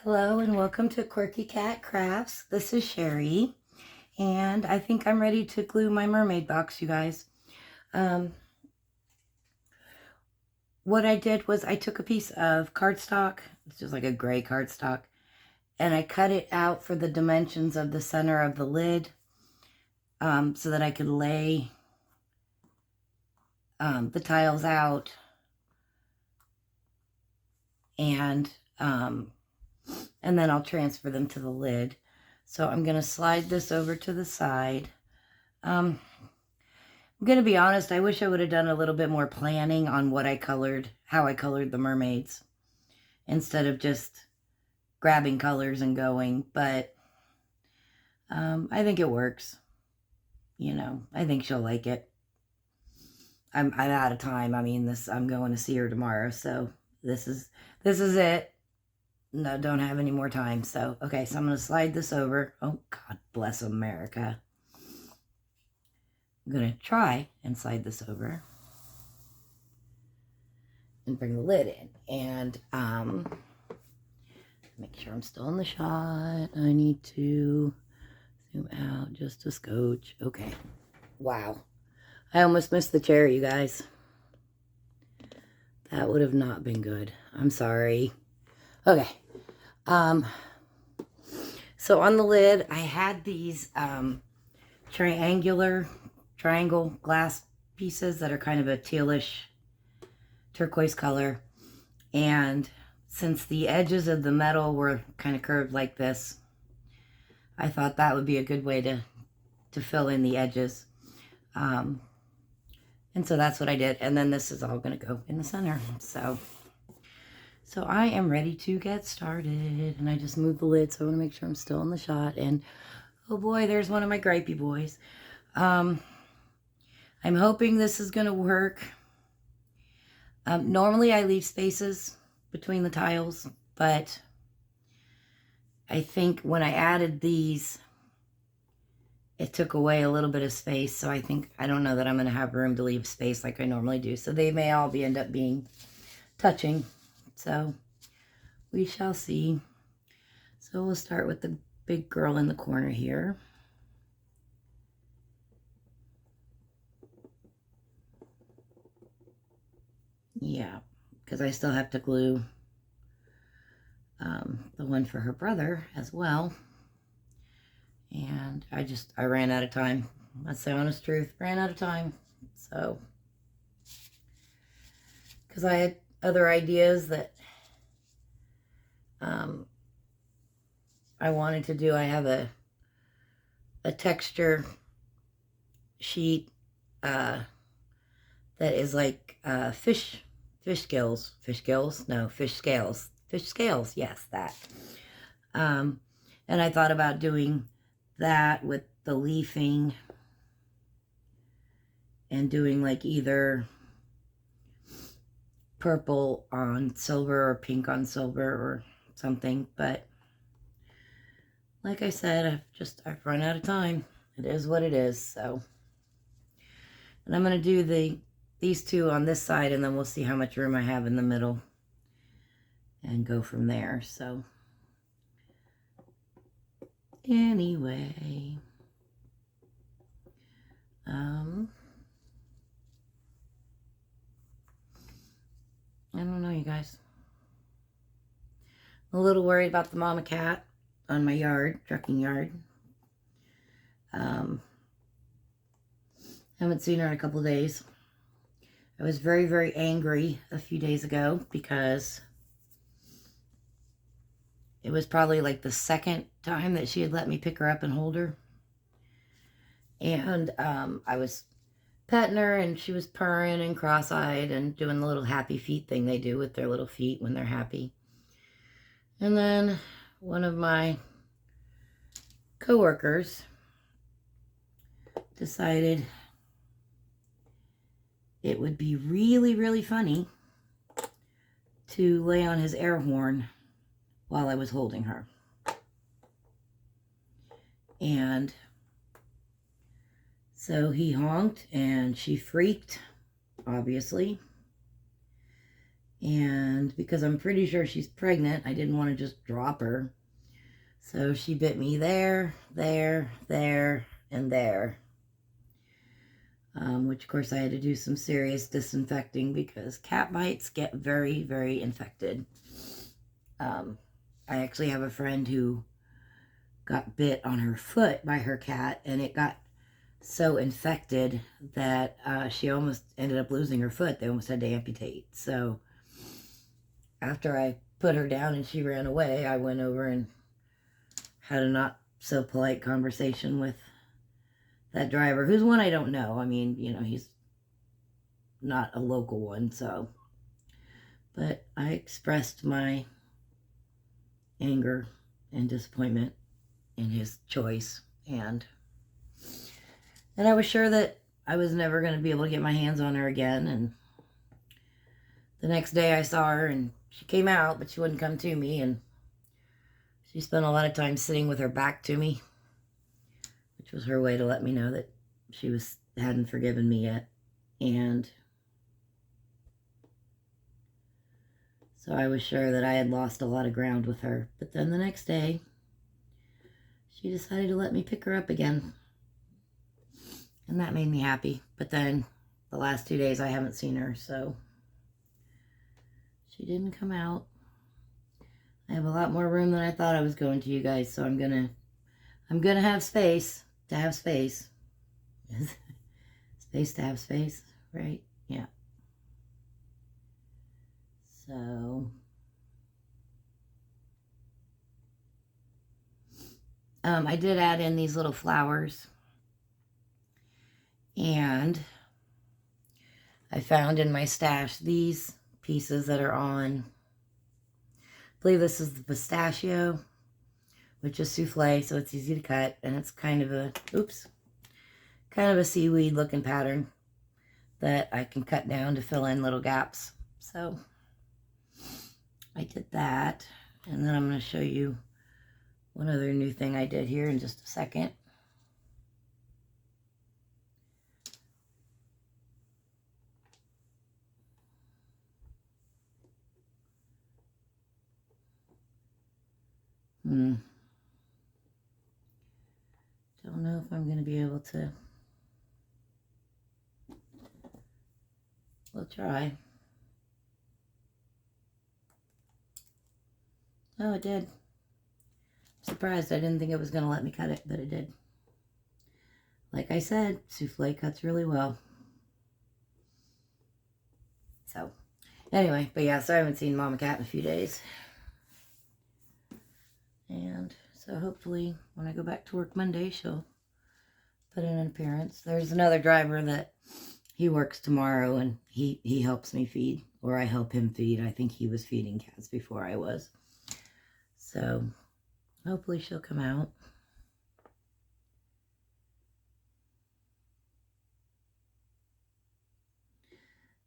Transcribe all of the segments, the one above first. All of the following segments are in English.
Hello and welcome to Quirky Cat Crafts. This is Sherry, and I think I'm ready to glue my mermaid box, you guys. What I did was I took a piece of cardstock, it's just like a gray cardstock, and I cut it out for the dimensions of the center of the lid so that I could lay the tiles out and then I'll transfer them to the lid. So I'm going to slide this over to the side. I'm going to be honest, I wish I would have done a little bit more planning on what I colored, how I colored the mermaids, instead of just grabbing colors and going, but I think it works. You know, I think she'll like it. I'm out of time. I mean, I'm going to see her tomorrow, so this is it. No, don't have any more time. So, okay, so I'm going to slide this over. Oh, God bless America. I'm going to try and slide this over and bring the lid in. And make sure I'm still in the shot. I need to zoom out just a scotch. Okay. Wow. I almost missed the chair, you guys. That would have not been good. I'm sorry. Okay. So on the lid, I had these triangle glass pieces that are kind of a tealish turquoise color. And since the edges of the metal were kind of curved like this, I thought that would be a good way to fill in the edges. And so that's what I did. And then this is all going to go in the center. So I am ready to get started. And I just moved the lid, so I want to make sure I'm still in the shot. And oh boy, there's one of my gripey boys. I'm hoping this is going to work. Normally I leave spaces between the tiles, but I think when I added these, it took away a little bit of space. So I don't know that I'm going to have room to leave space like I normally do. So they may all end up being touching. So we shall see. So we'll start with the big girl in the corner here. Yeah, because I still have to glue the one for her brother as well. And I ran out of time. That's the honest truth. Ran out of time. So, because I had other ideas that I wanted to do. I have a texture sheet that is like fish scales. No, fish scales. Fish scales, yes, that. And I thought about doing that with the leafing and doing like either purple on silver or pink on silver or something, but like I said, I've run out of time. It is what it is. So, and I'm going to do these two on this side, and then we'll see how much room I have in the middle and go from there. So anyway, I don't know, you guys. I'm a little worried about the mama cat on my trucking yard. Haven't seen her in a couple of days. I was very, very angry a few days ago because it was probably like the second time that she had let me pick her up and hold her. And I was petting her, and she was purring and cross-eyed and doing the little happy feet thing they do with their little feet when they're happy. And then one of my coworkers decided it would be really, really funny to lay on his air horn while I was holding her. And so he honked, and she freaked, obviously. And because I'm pretty sure she's pregnant, I didn't want to just drop her. So she bit me there, there, there, and there. Which, of course, I had to do some serious disinfecting because cat bites get very, very infected. I actually have a friend who got bit on her foot by her cat, and it got so infected that she almost ended up losing her foot. They almost had to amputate. So after I put her down and she ran away, I went over and had a not so polite conversation with that driver, who's one I don't know. I mean, you know, he's not a local one, so. But I expressed my anger and disappointment in his choice, and I was sure that I was never going to be able to get my hands on her again. And the next day I saw her, and she came out, but she wouldn't come to me, and she spent a lot of time sitting with her back to me, which was her way to let me know that she hadn't forgiven me yet. And so I was sure that I had lost a lot of ground with her. But then the next day, she decided to let me pick her up again. And that made me happy. But then the last 2 days I haven't seen her, so she didn't come out. I have a lot more room than I thought I was going to, you guys, so I'm gonna have space to have space. Space to have space, right? Yeah. So I did add in these little flowers, and I found in my stash these pieces that are on, I believe this is the pistachio, which is souffle, so it's easy to cut, and it's kind of a seaweed looking pattern that I can cut down to fill in little gaps. So I did that, and then I'm going to show you one other new thing I did here in just a second. Don't know if I'm going to be able to. We'll try. Oh, it did. I'm surprised. I didn't think it was going to let me cut it, but it did. Like I said, souffle cuts really well. So, anyway, but yeah, so I haven't seen Mama Cat in a few days. And so hopefully when I go back to work Monday, she'll put in an appearance. There's another driver that he works tomorrow, and he helps me feed, or I help him feed. I think he was feeding cats before I was. So hopefully she'll come out.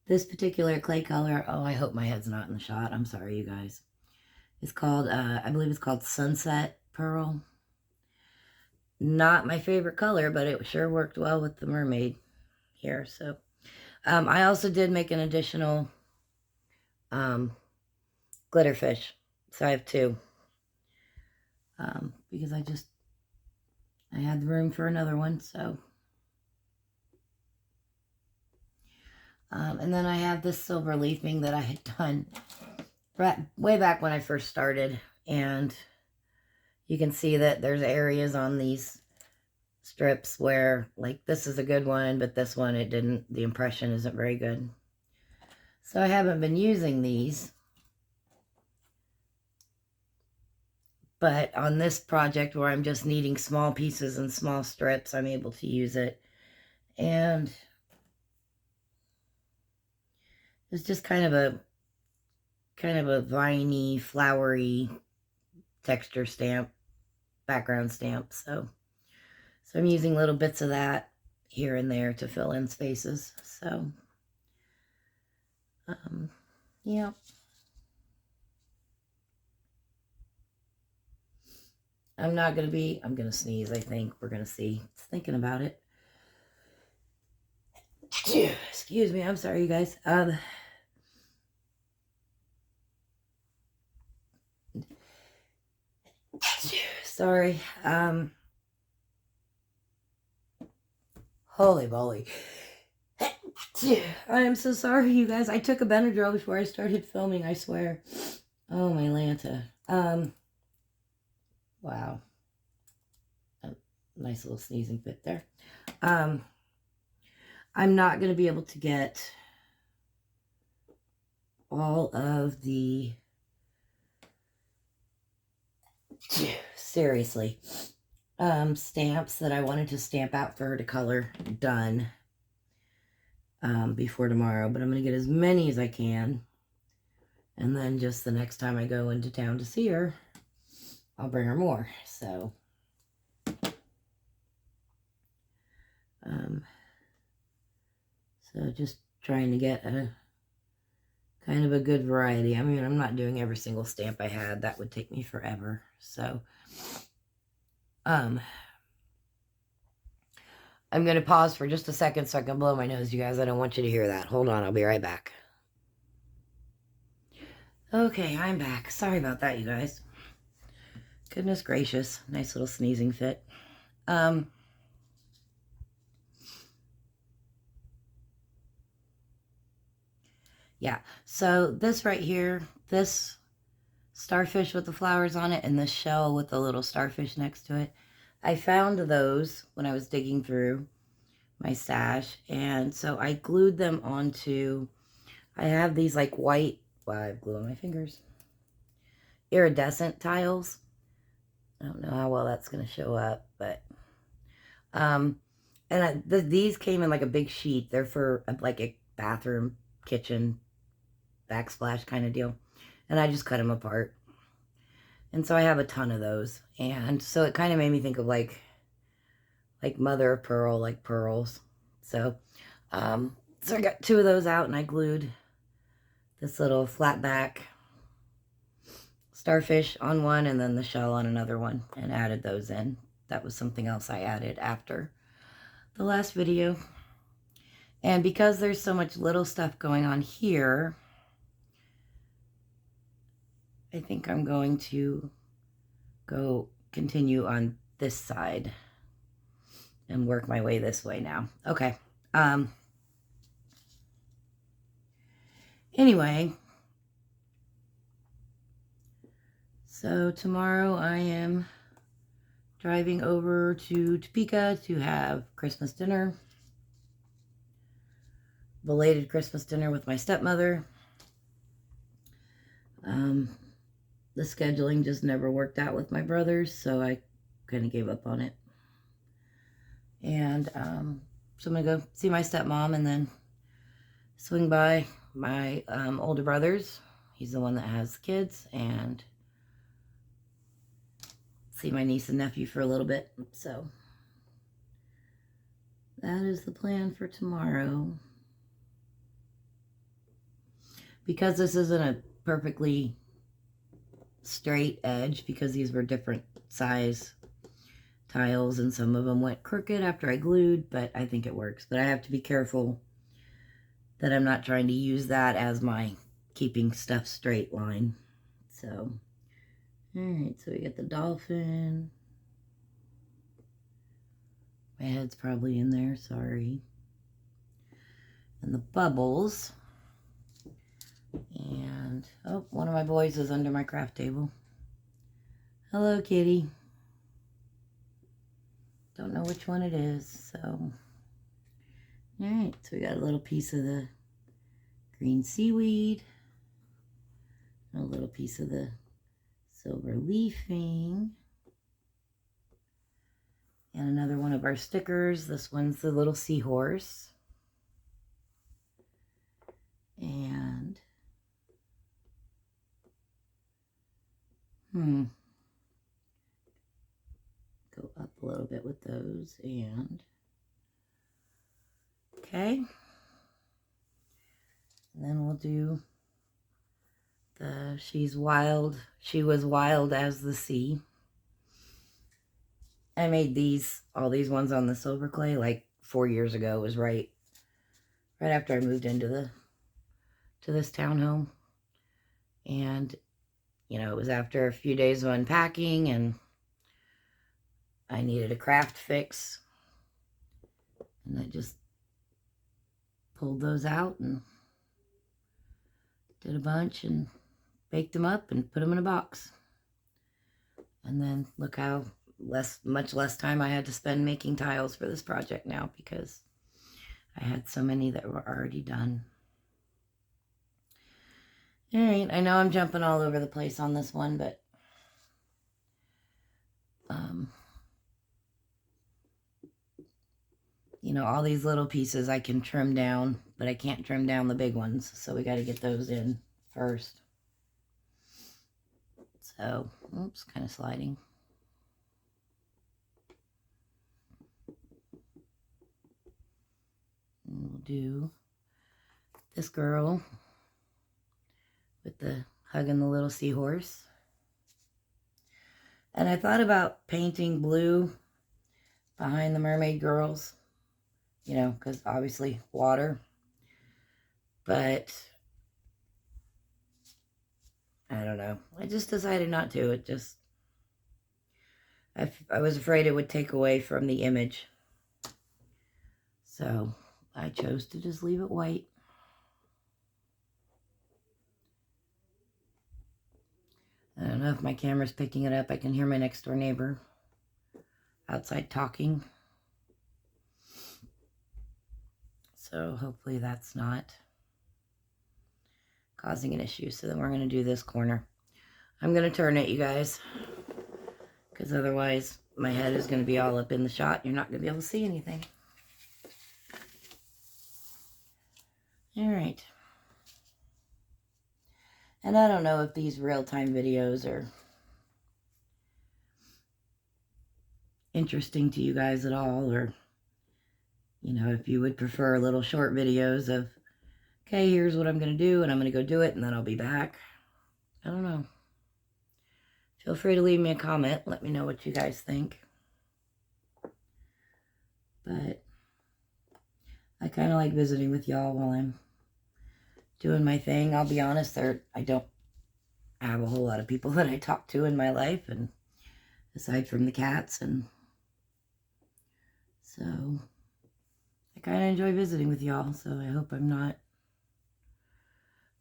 This particular clay color, oh, I hope my head's not in the shot. I'm sorry, you guys. It's called, I believe it's called Sunset Pearl. Not my favorite color, but it sure worked well with the mermaid here. So I also did make an additional glitter fish. So I have two. Because I had the room for another one, so. And then I have this silver leafing that I had done way back when I first started. And you can see that there's areas on these strips where, like, this is a good one, but this one, the impression isn't very good. So I haven't been using these. But on this project where I'm just needing small pieces and small strips, I'm able to use it. And it's just kind of a viney, flowery texture stamp, background stamp. So I'm using little bits of that here and there to fill in spaces. So, yeah. I'm going to sneeze, I think. We're going to see. Just thinking about it. Excuse me. I'm sorry, you guys. Sorry. Holy moly. I am so sorry, you guys. I took a Benadryl before I started filming, I swear. Oh, my Lanta. Wow. A nice little sneezing fit there. I'm not going to be able to get all of the... Seriously. Stamps that I wanted to stamp out for her to color done before tomorrow. But I'm going to get as many as I can. And then just the next time I go into town to see her, I'll bring her more. So, just trying to get a kind of a good variety. I mean, I'm not doing every single stamp I had. That would take me forever. So, I'm going to pause for just a second so I can blow my nose, you guys. I don't want you to hear that. Hold on. I'll be right back. Okay, I'm back. Sorry about that, you guys. Goodness gracious. Nice little sneezing fit. Yeah, so this right here, this starfish with the flowers on it and this shell with the little starfish next to it, I found those when I was digging through my stash, and so I glued them onto, I have these like white, well, I have glue on my fingers, iridescent tiles. I don't know how well that's going to show up, but, these came in like a big sheet. They're for like a bathroom, kitchen, backsplash kind of deal. And I just cut them apart. And so I have a ton of those. And so it kind of made me think of like mother of pearl, like pearls. So, so I got 2 of those out and I glued this little flat back starfish on one and then the shell on another one and added those in. That was something else I added after the last video. And because there's so much little stuff going on here, I think I'm going to go continue on this side and work my way this way now. Okay. Anyway, so tomorrow I am driving over to Topeka to have Christmas dinner. Belated Christmas dinner with my stepmother. The scheduling just never worked out with my brothers, so I kind of gave up on it. And so I'm going to go see my stepmom and then swing by my older brothers. He's the one that has kids, and see my niece and nephew for a little bit. So that is the plan for tomorrow. Because this isn't a perfectly straight edge, because these were different size tiles and some of them went crooked after I glued, but I think it works. But I have to be careful that I'm not trying to use that as my keeping stuff straight line. So, alright, so we got the dolphin. My head's probably in there, sorry. And the bubbles. And, oh, one of my boys is under my craft table. Hello, kitty. Don't know which one it is, so. Alright, so we got a little piece of the green seaweed. A little piece of the silver leafing. And another one of our stickers. This one's the little seahorse. And go up a little bit with those, and okay. And then we'll do the she was wild as the sea. I made all these ones on the silver clay like 4 years ago. It was right after I moved into this townhome. And, you know, it was after a few days of unpacking, and I needed a craft fix. And I just pulled those out and did a bunch and baked them up and put them in a box. And then look how much less time I had to spend making tiles for this project now, because I had so many that were already done. All right, I know I'm jumping all over the place on this one, but you know, all these little pieces I can trim down, but I can't trim down the big ones, so we got to get those in first. So, oops, kind of sliding. And we'll do this girl with the hugging the little seahorse. And I thought about painting blue behind the mermaid girls, you know, because obviously water. But I don't know. I just decided not to. It just, I was afraid it would take away from the image. So I chose to just leave it white. I don't know if my camera's picking it up. I can hear my next door neighbor outside talking. So hopefully that's not causing an issue. So then we're going to do this corner. I'm going to turn it, you guys, because otherwise my head is going to be all up in the shot. You're not going to be able to see anything. All right. And I don't know if these real-time videos are interesting to you guys at all, or, you know, if you would prefer little short videos of, okay, here's what I'm going to do, and I'm going to go do it, and then I'll be back. I don't know. Feel free to leave me a comment. Let me know what you guys think. But I kind of like visiting with y'all while I'm doing my thing. I'll be honest, I don't have a whole lot of people that I talk to in my life, and aside from the cats, and so I kind of enjoy visiting with y'all, so I hope I'm not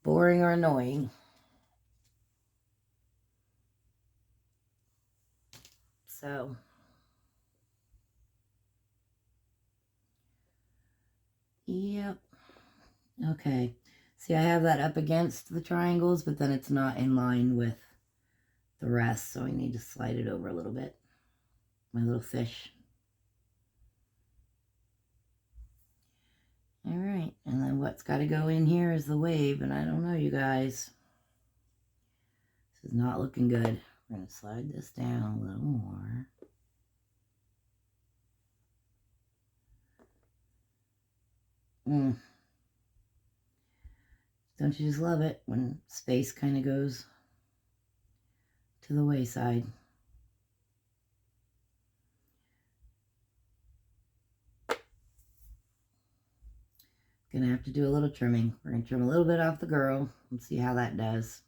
boring or annoying. So yep. Okay. See, I have that up against the triangles, but then it's not in line with the rest, so I need to slide it over a little bit. My little fish. All right, and then what's got to go in here is the wave, and I don't know, you guys. This is not looking good. We're going to slide this down a little more. Don't you just love it when space kind of goes to the wayside? Gonna have to do a little trimming. We're gonna trim a little bit off the girl and see how that does.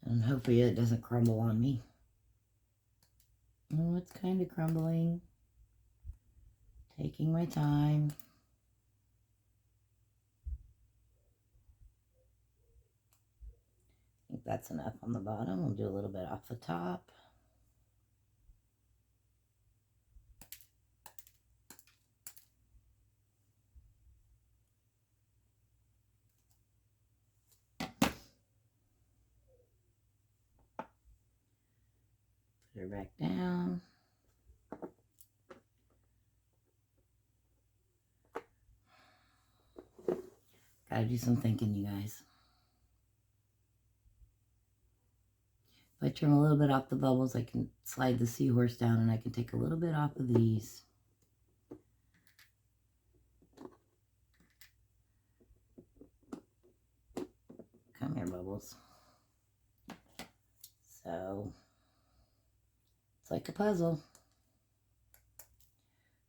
And hopefully it doesn't crumble on me. Oh, it's kind of crumbling. Taking my time. I think that's enough on the bottom. We'll do a little bit off the top. Put her back down. Gotta do some thinking, you guys. If I trim a little bit off the bubbles, I can slide the seahorse down, and I can take a little bit off of these. Come here, bubbles. So, it's like a puzzle.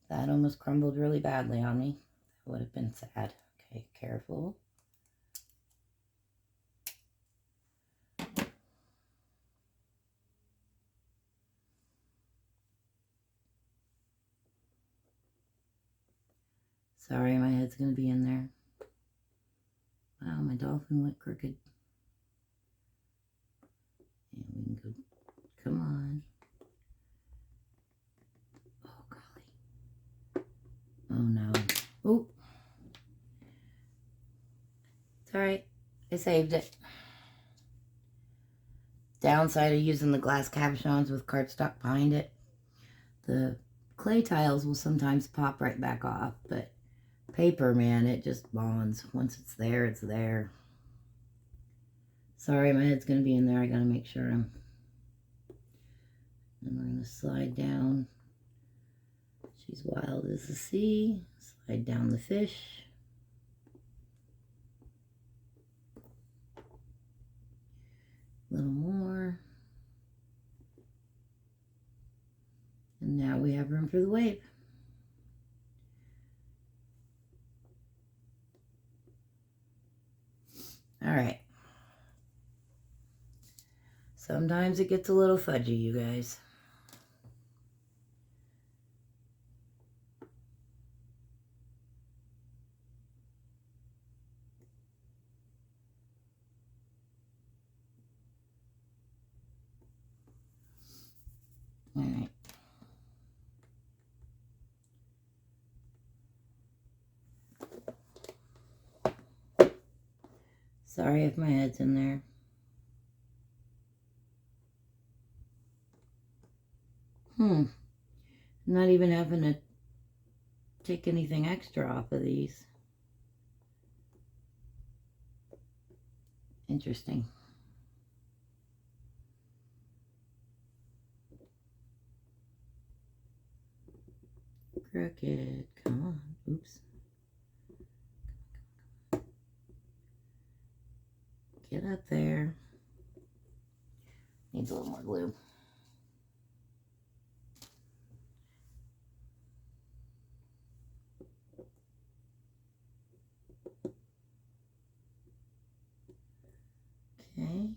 That almost crumbled really badly on me. That would have been sad. Okay, careful. Sorry, my head's going to be in there. Wow, my dolphin went crooked. And we can go, come on. Oh, golly. Oh, no. Oh. It's all right. I saved it. Downside of using the glass cabochons with cardstock behind it, the clay tiles will sometimes pop right back off, but paper, man, it just bonds. Once it's there, it's there. Sorry, my head's going to be in there. I got to make sure I'm... And we're going to slide down. She's wild as the sea. Slide down the fish. A little more. And now we have room for the wave. All right. Sometimes it gets a little fudgy, you guys. All right. Sorry if my head's in there. I'm not even having to take anything extra off of these. Interesting. Crooked. Come on. Oops. Get up there. Needs a little more glue. Okay.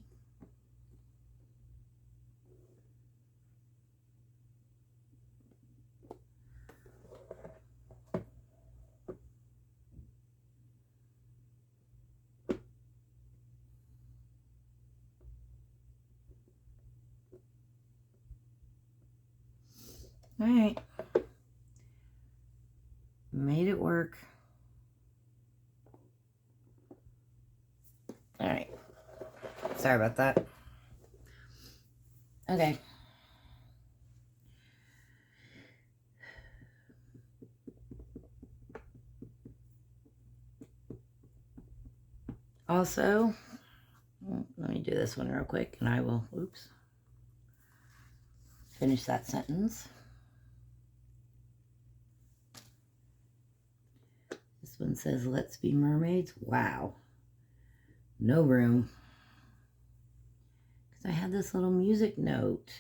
All right. Made it work. All right. Sorry about that. Okay. Also, let me do this one real quick and I will, oops, finish that sentence. This one says, let's be mermaids. Wow. No room. Because I had this little music note.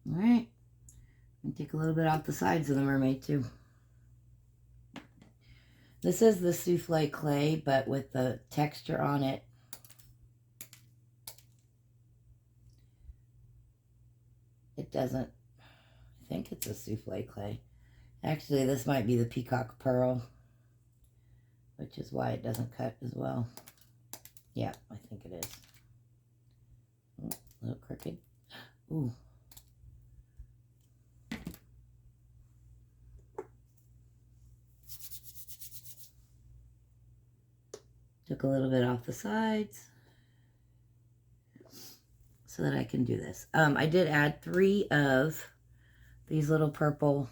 All right. And take a little bit off the sides of the mermaid too. This is the souffle clay, but with the texture on it. It doesn't, I think it's a souffle clay. Actually, this might be the peacock pearl, which is why it doesn't cut as well. Yeah, I think it is. Oh, a little crooked. Ooh. Took a little bit off the sides so that I can do this. I did add 3 of these little purple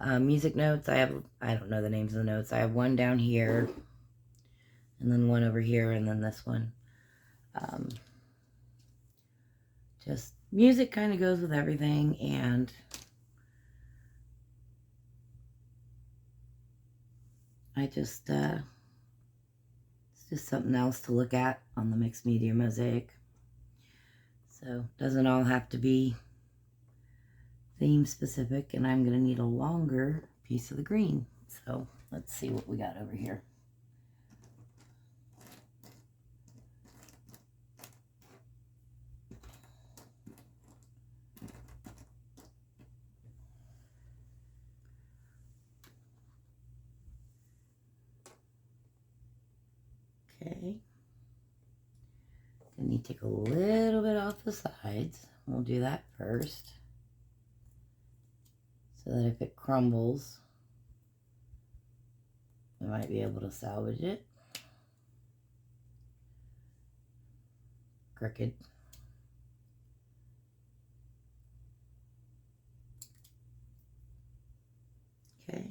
music notes. I don't know the names of the notes. I have one down here, and then one over here, and then this one. Just music kind of goes with everything, and I just, it's just something else to look at on the mixed media mosaic. So, doesn't all have to be theme specific, and I'm going to need a longer piece of the green. So, let's see what we got over here. Okay. Gonna need to take a little bit off the sides. We'll do that first, so that if it crumbles, we might be able to salvage it. Crooked. Okay.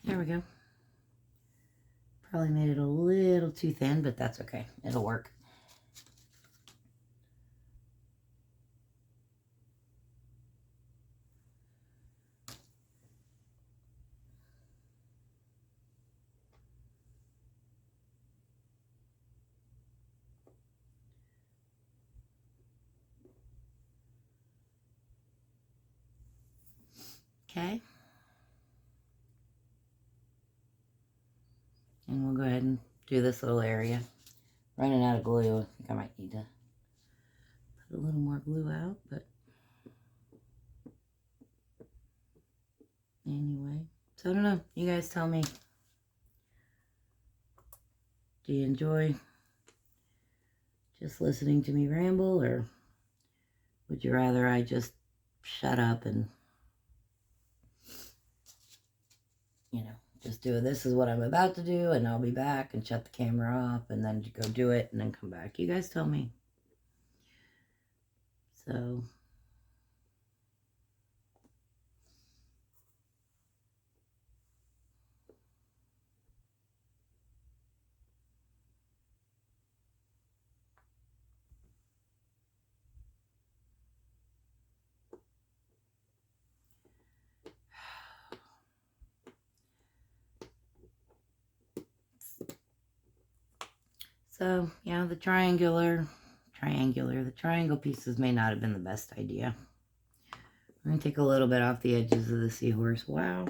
There we go. Probably made it a little too thin, but that's okay. It'll work. Okay. And we'll go ahead and do this little area. Running out of glue. I think I might need to put a little more glue out, but anyway. So I don't know. You guys tell me. Do you enjoy just listening to me ramble, or would you rather I just shut up and, you know, just do it? This is what I'm about to do, and I'll be back and shut the camera off and then go do it and then come back. You guys tell me. So yeah, the triangle pieces may not have been the best idea. I'm going to take a little bit off the edges of the seahorse. Wow.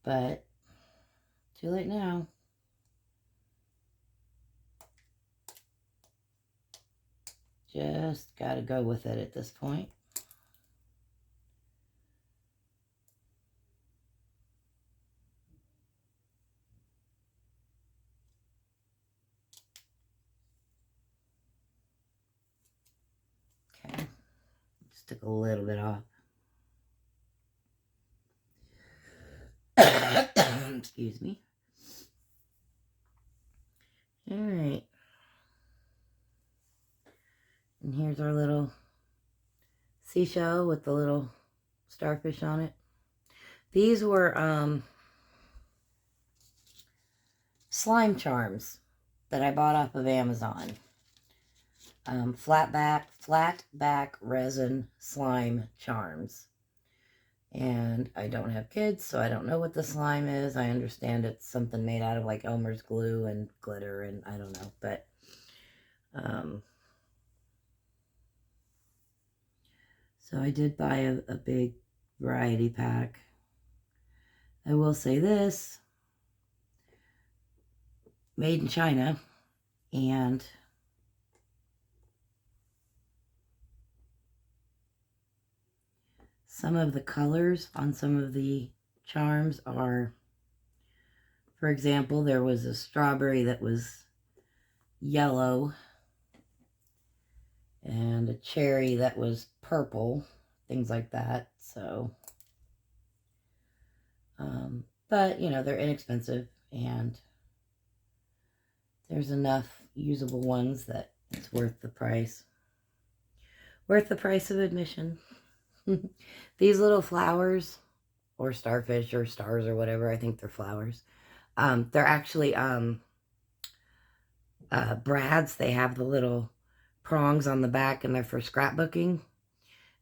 But too late now. Just got to go with it at this point. Okay. Just took a little bit off. Excuse me. All right. And here's our little seashell with the little starfish on it. These were slime charms that I bought off of Amazon. Flat back resin slime charms. And I don't have kids, so I don't know what the slime is. I understand it's something made out of like Elmer's glue and glitter, and I don't know, but so I did buy a big variety pack. I will say this, made in China, and some of the colors on some of the charms are, for example, there was a strawberry that was yellow and a cherry that was purple, things like that. So, but you know, they're inexpensive, and there's enough usable ones that it's worth the price. Worth the price of admission. These little flowers, or starfish, or stars, or whatever, I think they're flowers. They're actually brads. They have the little prongs on the back, and they're for scrapbooking.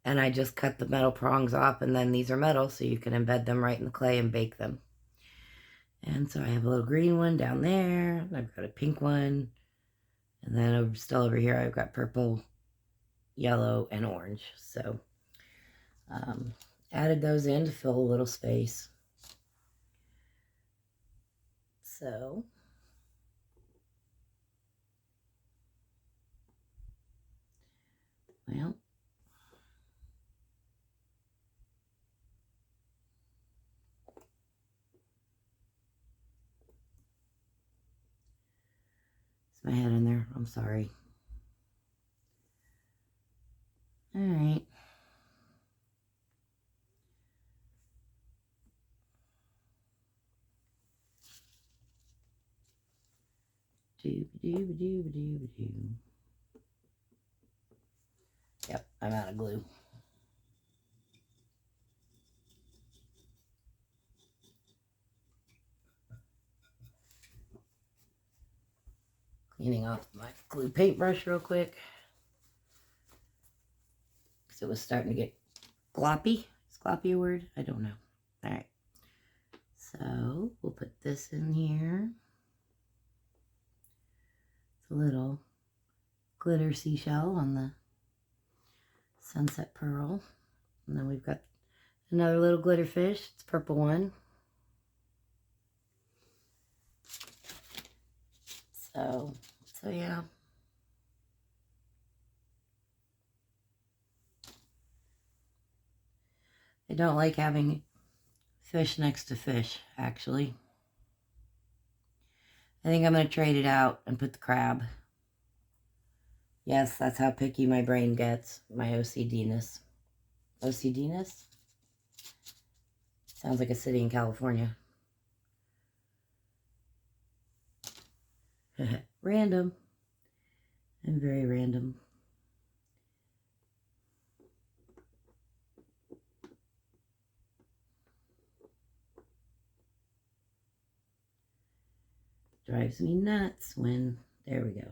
And I just cut the metal prongs off, and then these are metal, so you can embed them right in the clay and bake them. And so I have a little green one down there. I've got a pink one. And then still over here, I've got purple yellow, and orange. So added those in to fill a little space. So well, it's my head in there. I'm sorry. All right. Doo-ba-doo-ba-doo-ba-doo-ba-doo. Yep, I'm out of glue. Cleaning off my glue paintbrush real quick, because it was starting to get gloppy. Is gloppy a word? I don't know. All right. So we'll put this in here. It's a little glitter seashell on the sunset pearl. And then we've got another little glitter fish. It's a purple one. So yeah. I don't like having fish next to fish, actually. I think I'm going to trade it out and put the crab. Yes, that's how picky my brain gets. My OCD-ness. OCD-ness? Sounds like a city in California. Random. I'm very random. Drives me nuts when... There we go.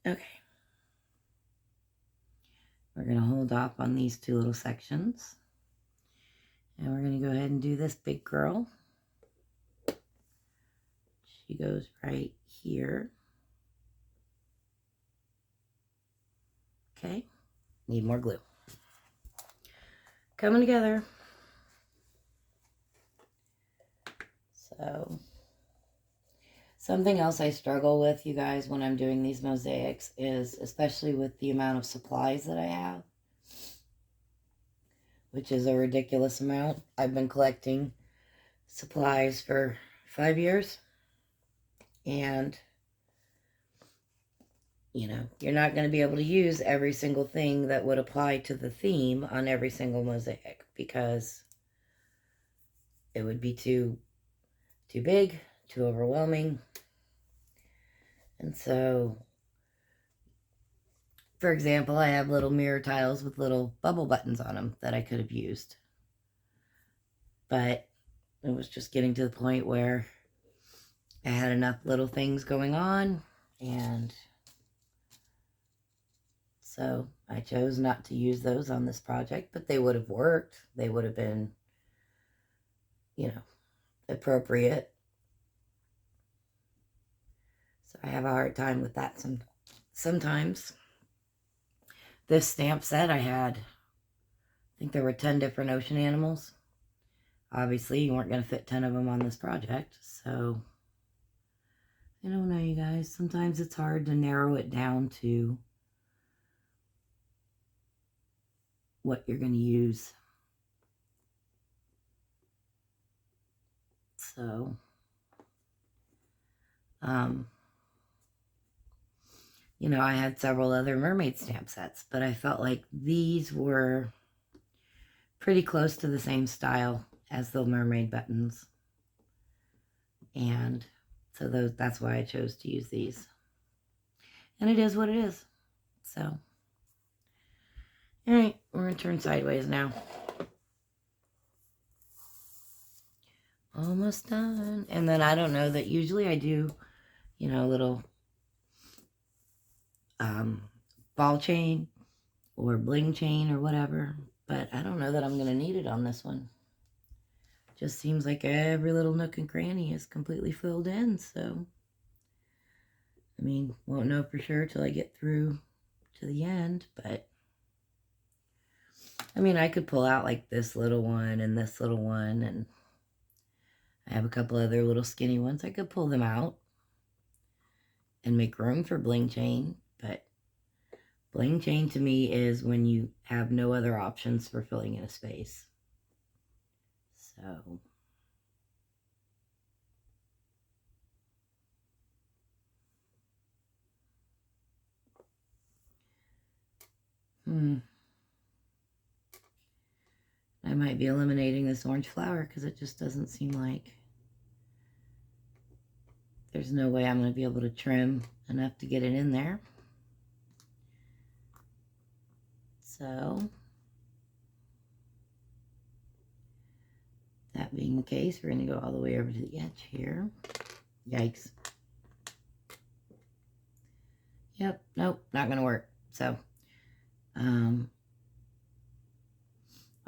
Okay. We're going to hold off on these two little sections. And we're going to go ahead and do this big girl. She goes right here. Okay. Need more glue. Coming together. So, something else I struggle with, you guys, when I'm doing these mosaics is, especially with the amount of supplies that I have, which is a ridiculous amount. I've been collecting supplies for 5 years. And, you know, you're not going to be able to use every single thing that would apply to the theme on every single mosaic, because it would be too big, too overwhelming. And so, for example, I have little mirror tiles with little bubble buttons on them that I could have used. But it was just getting to the point where I had enough little things going on, and so I chose not to use those on this project, but they would have worked. They would have been, you know, appropriate. So I have a hard time with that sometimes. This stamp set I had, I think there were 10 different ocean animals. Obviously, you weren't going to fit 10 of them on this project, so I don't know, you guys. Sometimes it's hard to narrow it down to what you're going to use. So, you know, I had several other mermaid stamp sets, but I felt like these were pretty close to the same style as the mermaid buttons. And so that's why I chose to use these. And it is what it is. So, all right, we're going to turn sideways now. Almost done. And then I don't know that usually I do, you know, a little ball chain or bling chain or whatever, but I don't know that I'm going to need it on this one. Just seems like every little nook and cranny is completely filled in, so I mean, won't know for sure till I get through to the end, but I mean, I could pull out like this little one and this little one, and I have a couple other little skinny ones. I could pull them out and make room for bling chain, but bling chain to me is when you have no other options for filling in a space. So I might be eliminating this orange flower because it just doesn't seem like there's no way I'm going to be able to trim enough to get it in there. So that being the case, we're going to go all the way over to the edge here. Yikes. Yep, nope, not going to work. So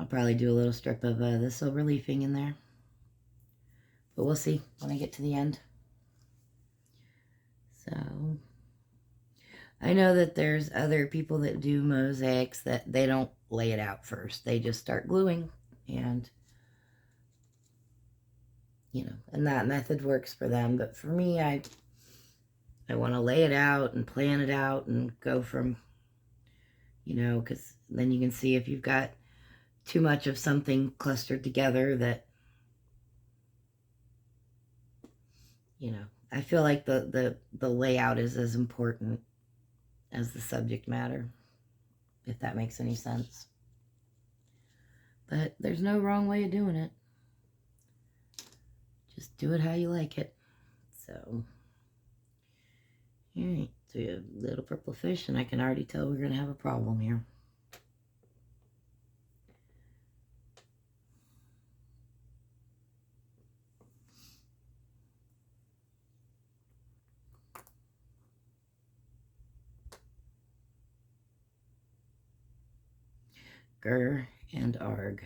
I'll probably do a little strip of the silver leafing in there. But we'll see when I get to the end. So I know that there's other people that do mosaics that they don't lay it out first. They just start gluing, and you know, and that method works for them. But for me, I want to lay it out and plan it out and go from, you know, because then you can see if you've got too much of something clustered together that, you know, I feel like the layout is as important as the subject matter, if that makes any sense. But there's no wrong way of doing it. Just do it how you like it. So, alright, so you have a little purple fish, and I can already tell we're going to have a problem here. Grr and arg.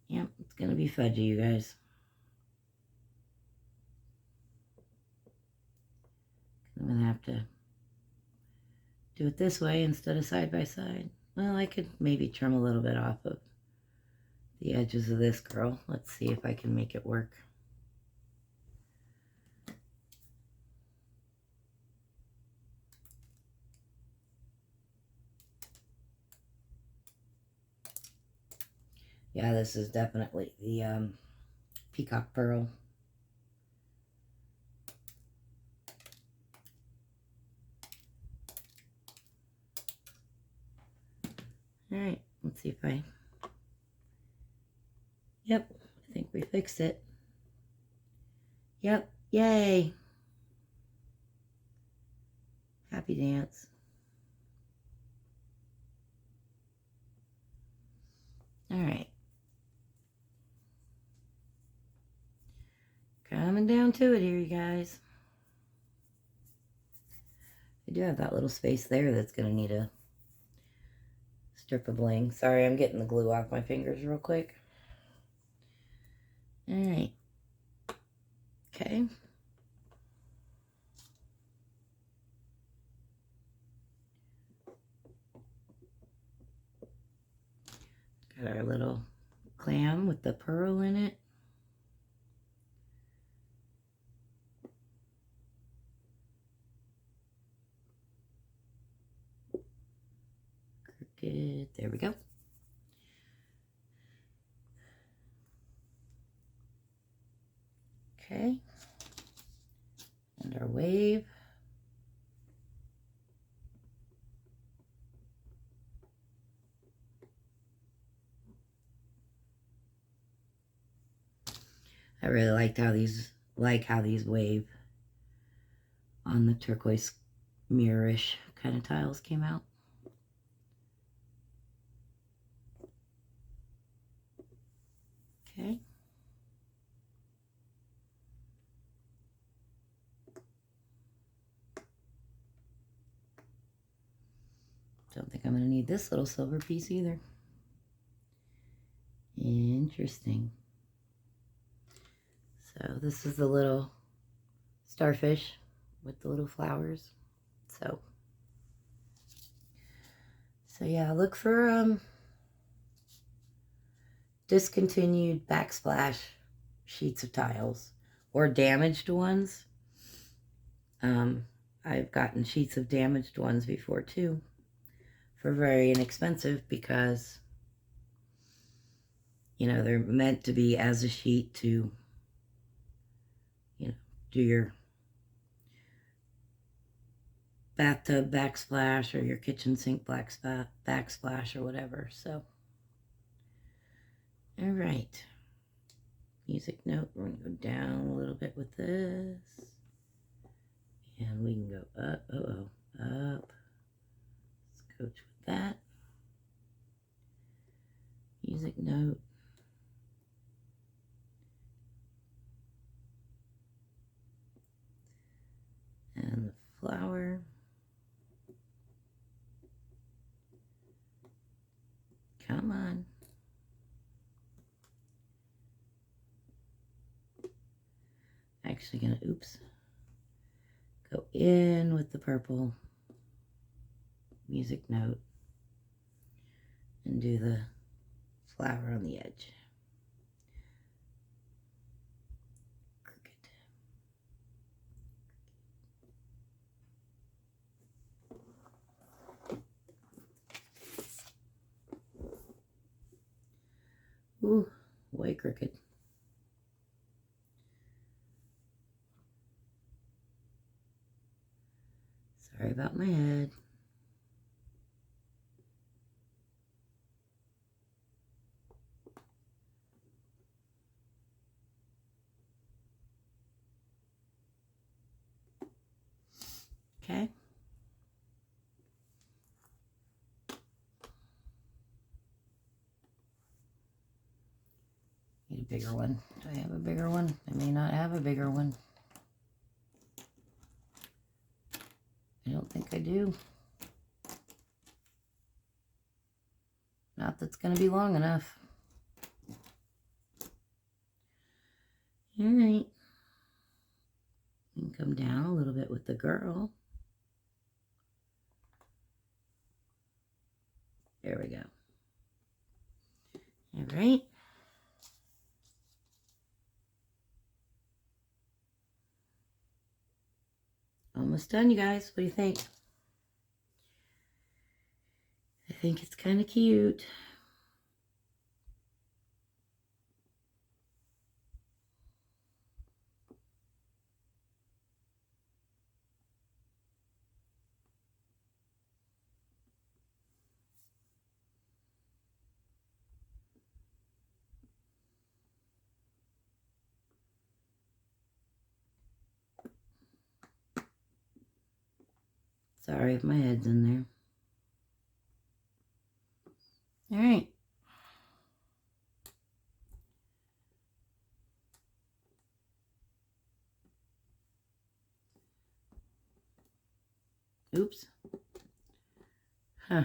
Yep, it's going to be fudgy, you guys. I'm going to have to do it this way instead of side by side. Well, I could maybe trim a little bit off of the edges of this girl. Let's see if I can make it work. Yeah, this is definitely the peacock pearl. Alright, let's see if I... Yep, I think we fixed it. Yep, yay! Happy dance. Alright. Coming down to it here, you guys. I do have that little space there that's going to need a strip of bling. Sorry, I'm getting the glue off my fingers real quick. Alright. Okay. Got our little clam with the pearl in it. Crooked. There we go. Okay. And our wave. I really liked how these wave on the turquoise mirrorish kind of tiles came out. Don't think I'm going to need this little silver piece either. Interesting. So this is the little starfish with the little flowers. So yeah, look for discontinued backsplash sheets of tiles or damaged ones. I've gotten sheets of damaged ones before too, for very inexpensive, because you know they're meant to be as a sheet to, you know, do your bathtub backsplash or your kitchen sink backsplash or whatever. So all right, music note, we're gonna go down a little bit with this, and we can go up, up. Let's coach with that. Music note. And the flower. Come on. Actually gonna, oops, go in with the purple music note and do the flower on the edge. Crooked. Ooh, way crooked. Sorry about my head. Okay. Need a bigger one. Do I have a bigger one? I may not have a bigger one. I don't think I do. Not that's going to be long enough. All right. And come down a little bit with the girl. There we go. All right. Almost done, you guys. What do you think? I think it's kind of cute. Sorry if my head's in there. All right. Oops. Huh.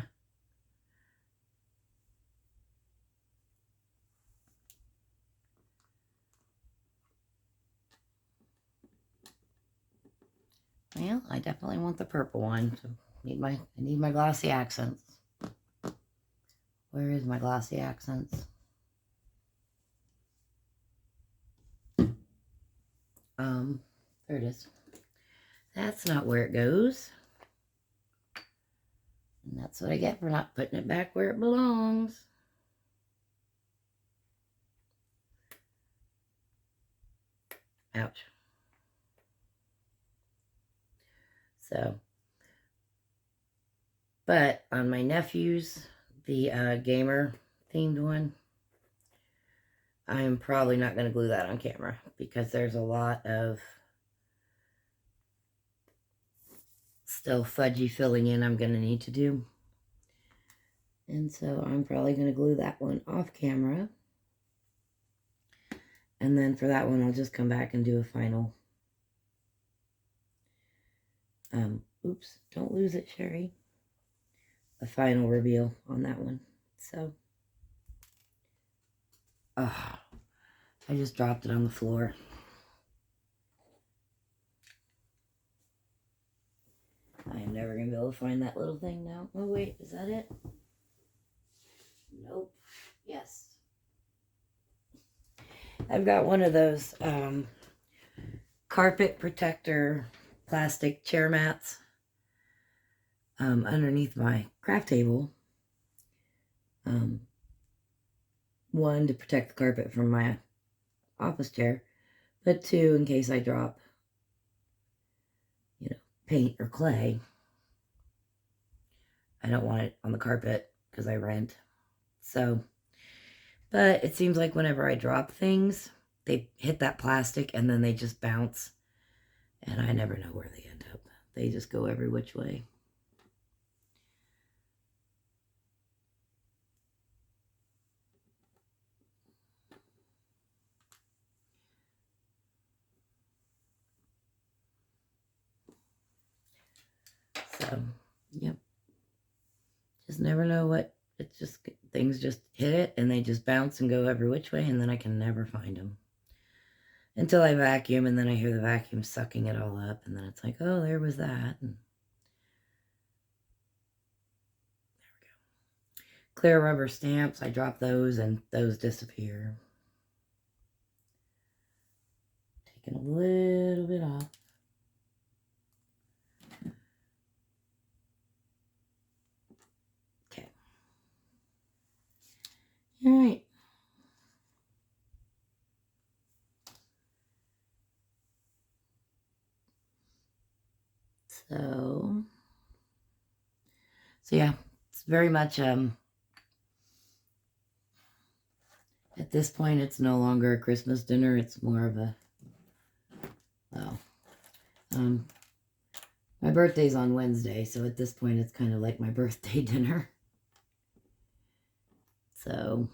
Well, I definitely want the purple one. So I need my glossy accents. Where is my glossy accents? There it is. That's not where it goes. And that's what I get for not putting it back where it belongs. Ouch. So, but on my nephew's, the gamer themed one, I'm probably not going to glue that on camera because there's a lot of still fudgy filling in I'm going to need to do. And so I'm probably going to glue that one off camera. And then for that one, I'll just come back and do a final. Oops, don't lose it, Sherry. a final reveal on that one. So, I just dropped it on the floor. I am never going to be able to find that little thing now. Oh, wait, is that it? Nope. Yes. I've got one of those carpet protector plastic chair mats underneath my craft table. One, to protect the carpet from my office chair, but two, in case I drop, paint or clay. I don't want it on the carpet because I rent. So, but it seems like whenever I drop things, they hit that plastic and then they just bounce. And I never know where they end up. They just go every which way. So, yep. Just never know what, it's just, things just hit it and they just bounce and go every which way, and then I can never find them. Until I vacuum, and then I hear the vacuum sucking it all up, and then it's like, oh, there was that. And there we go. Clear rubber stamps, I drop those and those disappear. Taking a little bit off. Okay. All right. So yeah, it's very much, at this point, it's no longer a Christmas dinner. It's more of a, well, my birthday's on Wednesday, so at this point, it's kind of like my birthday dinner. So,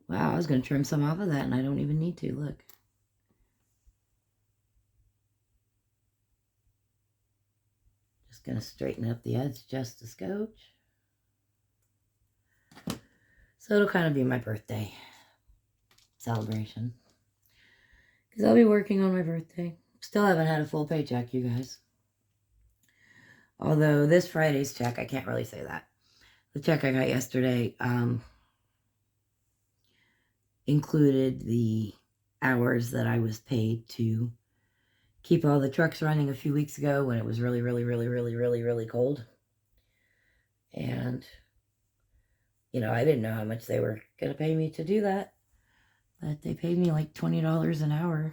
wow, I was going to trim some off of that, and I don't even need to. Look. Just going to straighten up the edge just a scotch. So it'll kind of be my birthday celebration. Because I'll be working on my birthday. Still haven't had a full paycheck, you guys. Although this Friday's check, I can't really say that. The check I got yesterday included the hours that I was paid to keep all the trucks running a few weeks ago when it was really, really, really, really, really, really cold. And, I didn't know how much they were going to pay me to do that. But they paid me like $20 an hour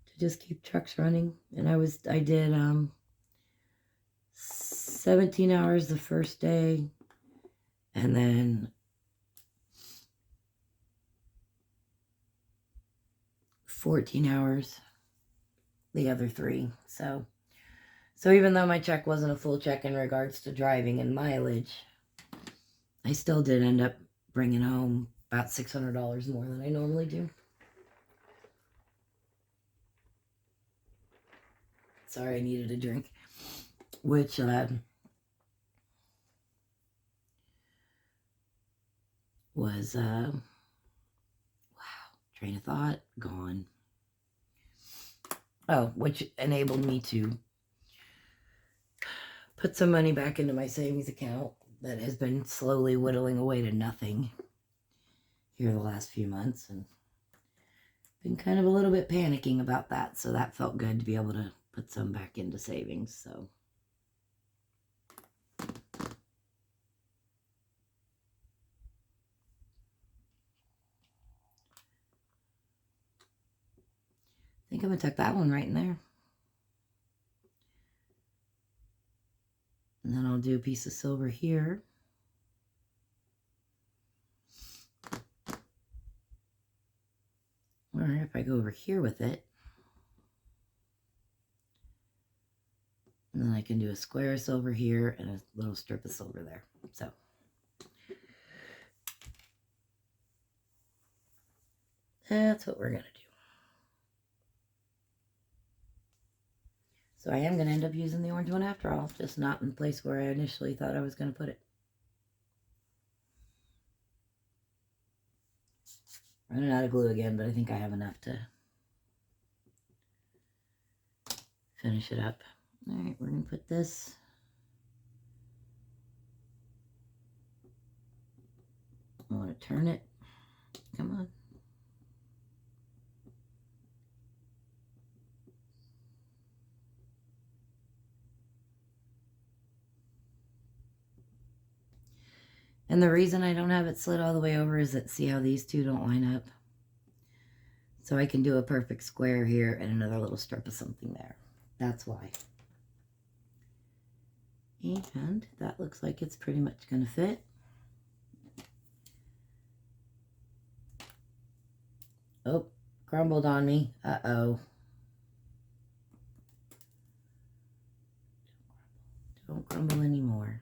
to just keep trucks running. And I did 17 hours the first day, and then 14 hours the other 3. So even though my check wasn't a full check in regards to driving and mileage, I still did end up bringing home about $600 more than I normally do. Sorry, I needed a drink. Which, was, wow, train of thought, gone. Oh, which enabled me to put some money back into my savings account that has been slowly whittling away to nothing here the last few months, and been kind of a little bit panicking about that, so that felt good to be able to put some back into savings. So I think I'm gonna tuck that one right in there, and then I'll do a piece of silver here. Or if I go over here with it, and then I can do a square of silver here and a little strip of silver there. So that's what we're going to do. So I am going to end up using the orange one after all, just not in the place where I initially thought I was going to put it. Running out of glue again, but I think I have enough to finish it up. All right, we're going to put this. I want to turn it. Come on. And the reason I don't have it slid all the way over is that see how these two don't line up? So I can do a perfect square here and another little strip of something there. That's why. And that looks like it's pretty much going to fit. Oh, crumbled on me. Uh-oh. Don't crumble anymore.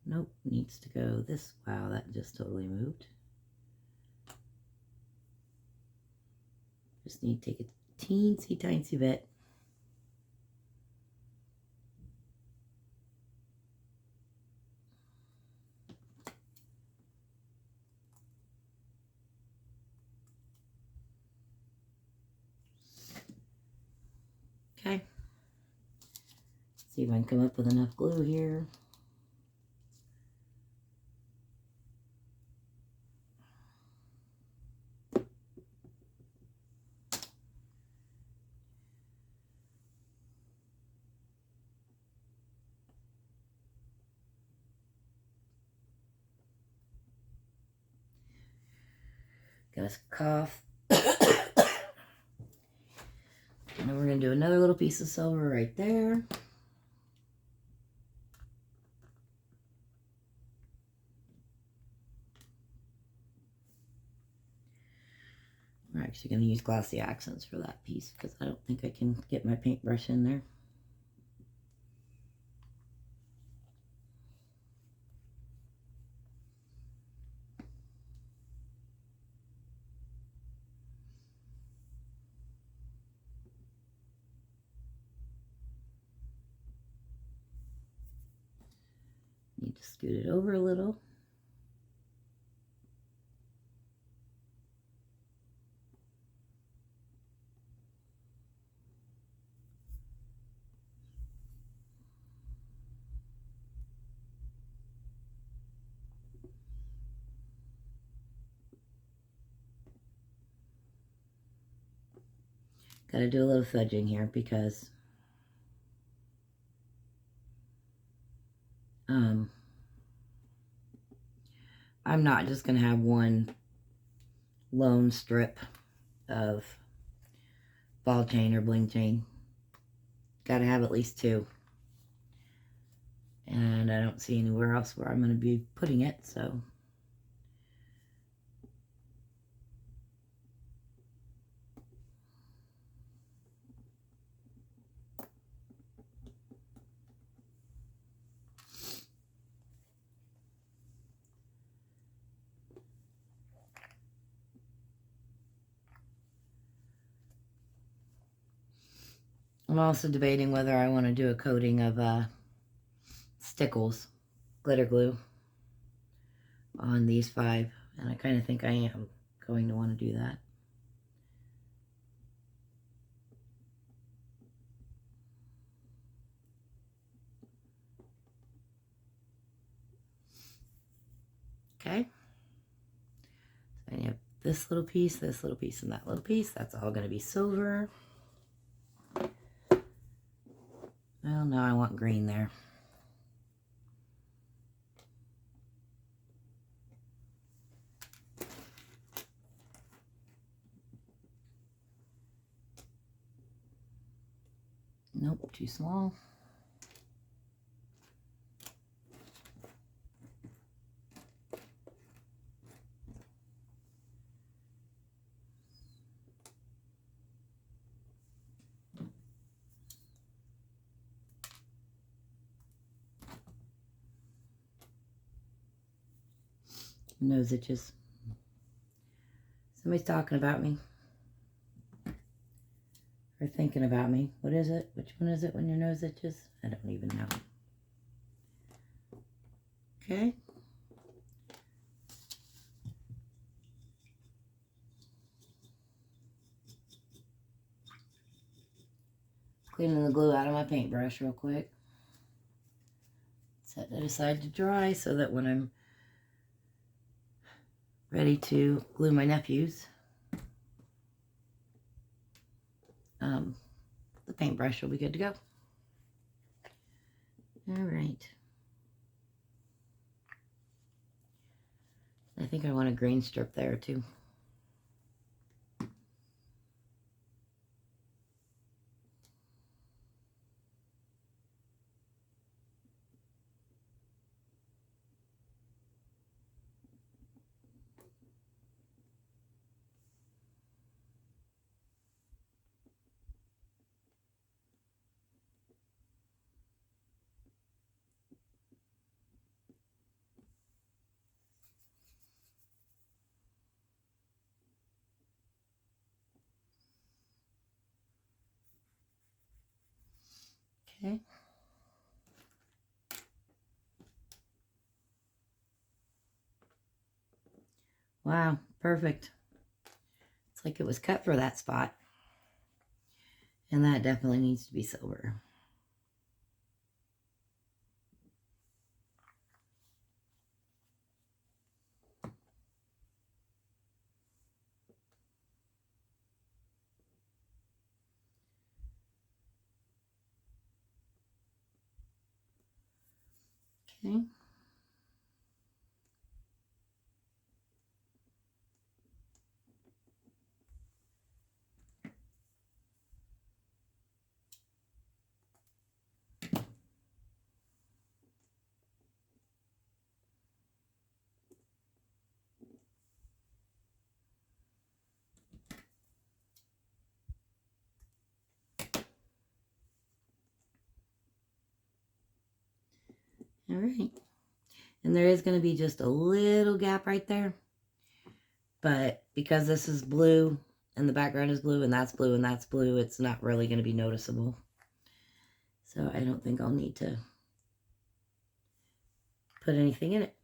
Nope, needs to go this. Wow, that just totally moved. Just need to take a teensy tiny bit. Okay. See if I can come up with enough glue here. Got a cough. And then we're going to do another little piece of silver right there. We're actually going to use glossy accents for that piece because I don't think I can get my paintbrush in there. Need to scoot it over a little. Got to do a little fudging here because I'm not just going to have one lone strip of ball chain or bling chain. Got to have at least two. And I don't see anywhere else where I'm going to be putting it, so. I'm also debating whether I want to do a coating of Stickles glitter glue on these 5, and I kind of think I am going to want to do that. Okay, so I have this little piece, and that little piece. That's all going to be silver. Well, now I want green there. Nope, too small. Nose itches. Somebody's talking about me. are thinking about me. What is it? Which one is it when your nose itches? I don't even know. Okay. Cleaning the glue out of my paintbrush real quick. Set it aside to dry so that when I'm ready to glue my nephews, the paintbrush will be good to go. All right. I think I want a green strip there too. Okay. Wow, perfect. It's like it was cut for that spot. And that definitely needs to be silver. Okay. All right. And there is going to be just a little gap right there. But because this is blue and the background is blue and that's blue and that's blue, it's not really going to be noticeable. So I don't think I'll need to put anything in it.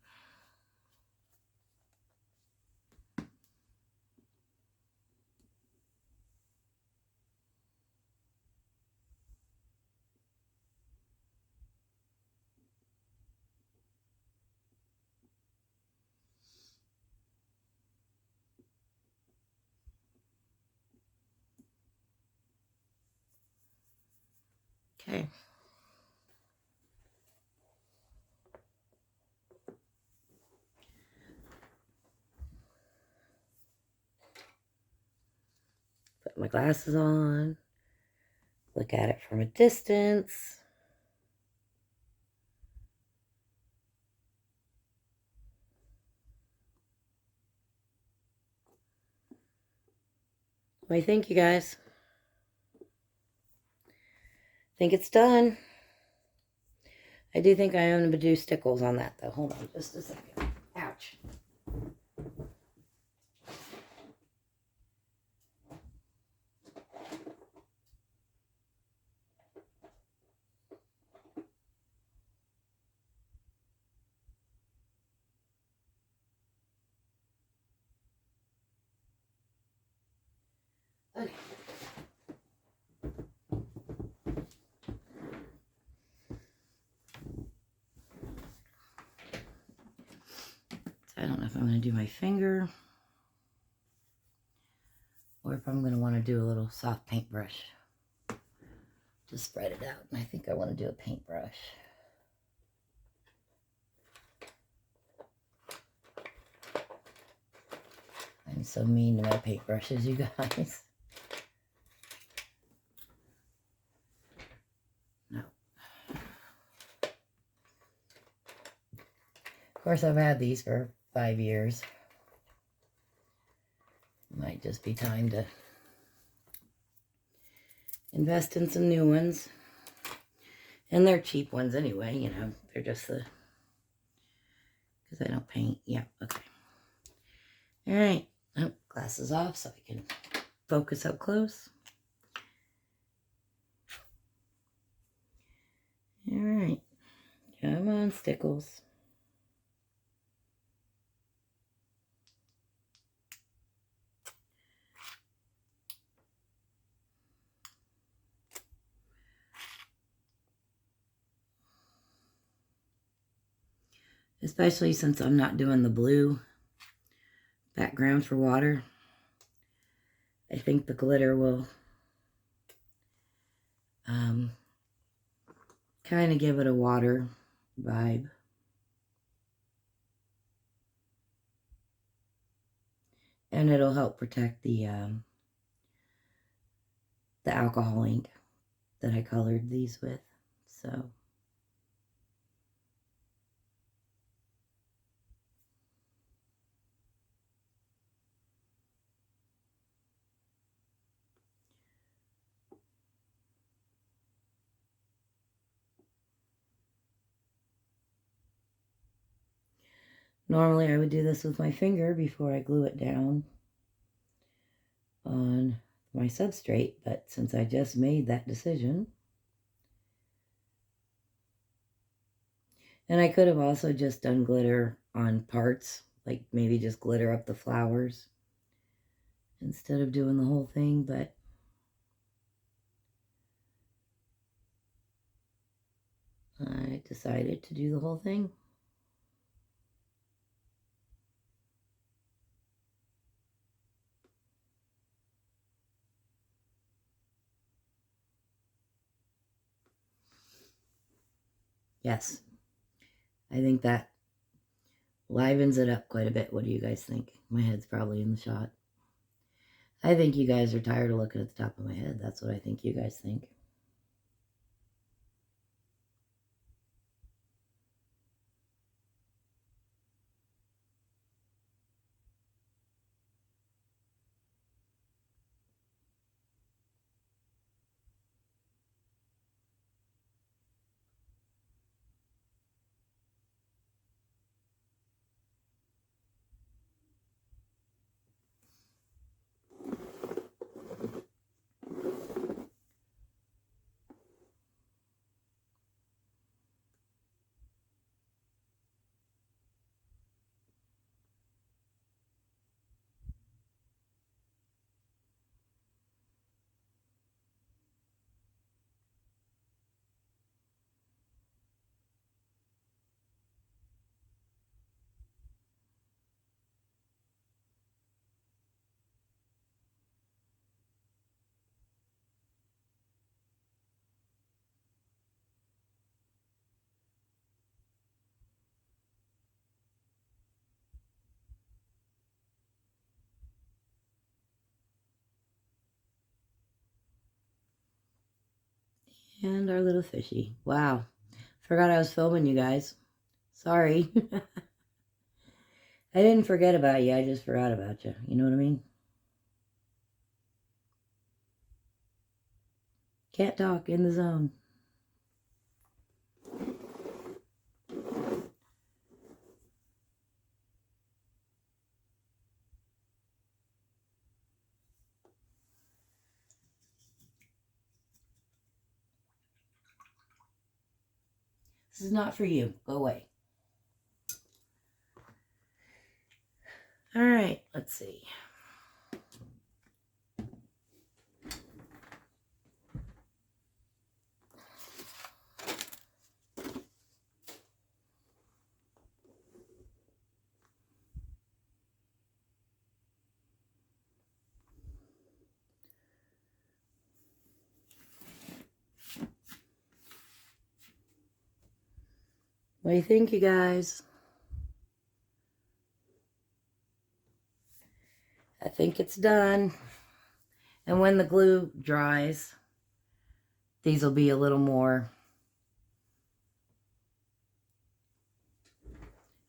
Okay. Put my glasses on. Look at it from a distance. What do you think, you guys? Think it's done. I do think I am going to do stickles on that, though. Hold on just a second. Ouch. Okay. I don't know if I'm going to do my finger or if I'm going to want to do a little soft paintbrush to spread it out. And I think I want to do a paintbrush. I'm so mean to my paintbrushes, you guys. No. Of course, I've had these for 5 years. Might just be time to invest in some new ones. And they're cheap ones anyway, you know. They're just the... because I don't paint. Yeah, okay. All right. Oh, glasses off so I can focus up close. Come on, Stickles. Especially since I'm not doing the blue background for water. I think the glitter will kind of give it a water vibe. And it'll help protect the alcohol ink that I colored these with. So normally I would do this with my finger before I glue it down on my substrate, but since I just made that decision, and I could have also just done glitter on parts, like maybe just glitter up the flowers instead of doing the whole thing, but I decided to do the whole thing. Yes, I think that livens it up quite a bit. What do you guys think? My head's probably in the shot. I think you guys are tired of looking at the top of my head. That's what I think you guys think. And our little fishy. Wow. Forgot I was filming you guys. Sorry. I didn't forget about you. I just forgot about you. You know what I mean? Can't talk in the zone. This is not for you. Go away. All right. Let's see. What do you think, you guys? I think it's done. And when the glue dries, these will be a little more,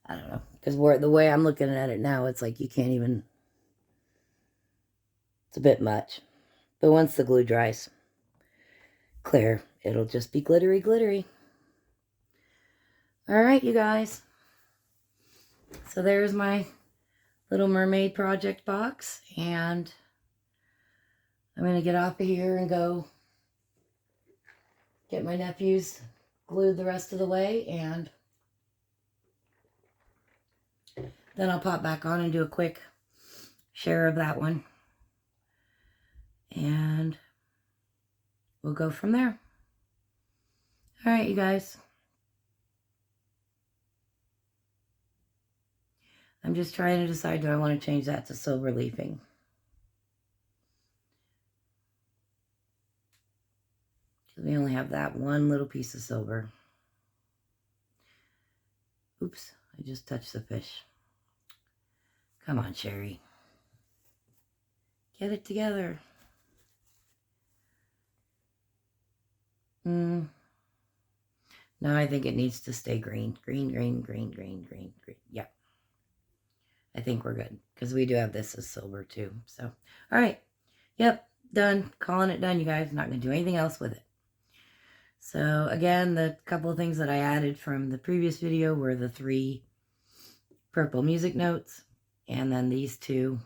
I don't know, because the way I'm looking at it now, it's like you can't even, it's a bit much. But once the glue dries clear, it'll just be glittery, glittery. All right, you guys. So there's my little mermaid project box, and I'm going to get off of here and go get my nephew's glued the rest of the way, and then I'll pop back on and do a quick share of that one. And we'll go from there. All right, you guys. I'm just trying to decide, do I want to change that to silver leafing? Because we only have that one little piece of silver. Oops, I just touched the fish. Come on, Sherry. Get it together. No, I think it needs to stay green. Green, green, green, green, green, green. Yeah. I think we're good. Because we do have this as silver too. So, all right. Yep, done. Calling it done, you guys. Not going to do anything else with it. So, again, the couple of things that I added from the previous video were the 3 purple music notes. And then these 2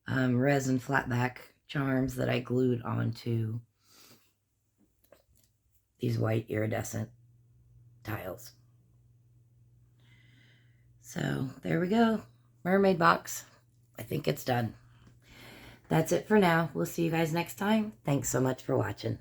resin flatback charms that I glued onto these white iridescent tiles. So there we go. Mermaid box. I think it's done. That's it for now. We'll see you guys next time. Thanks so much for watching.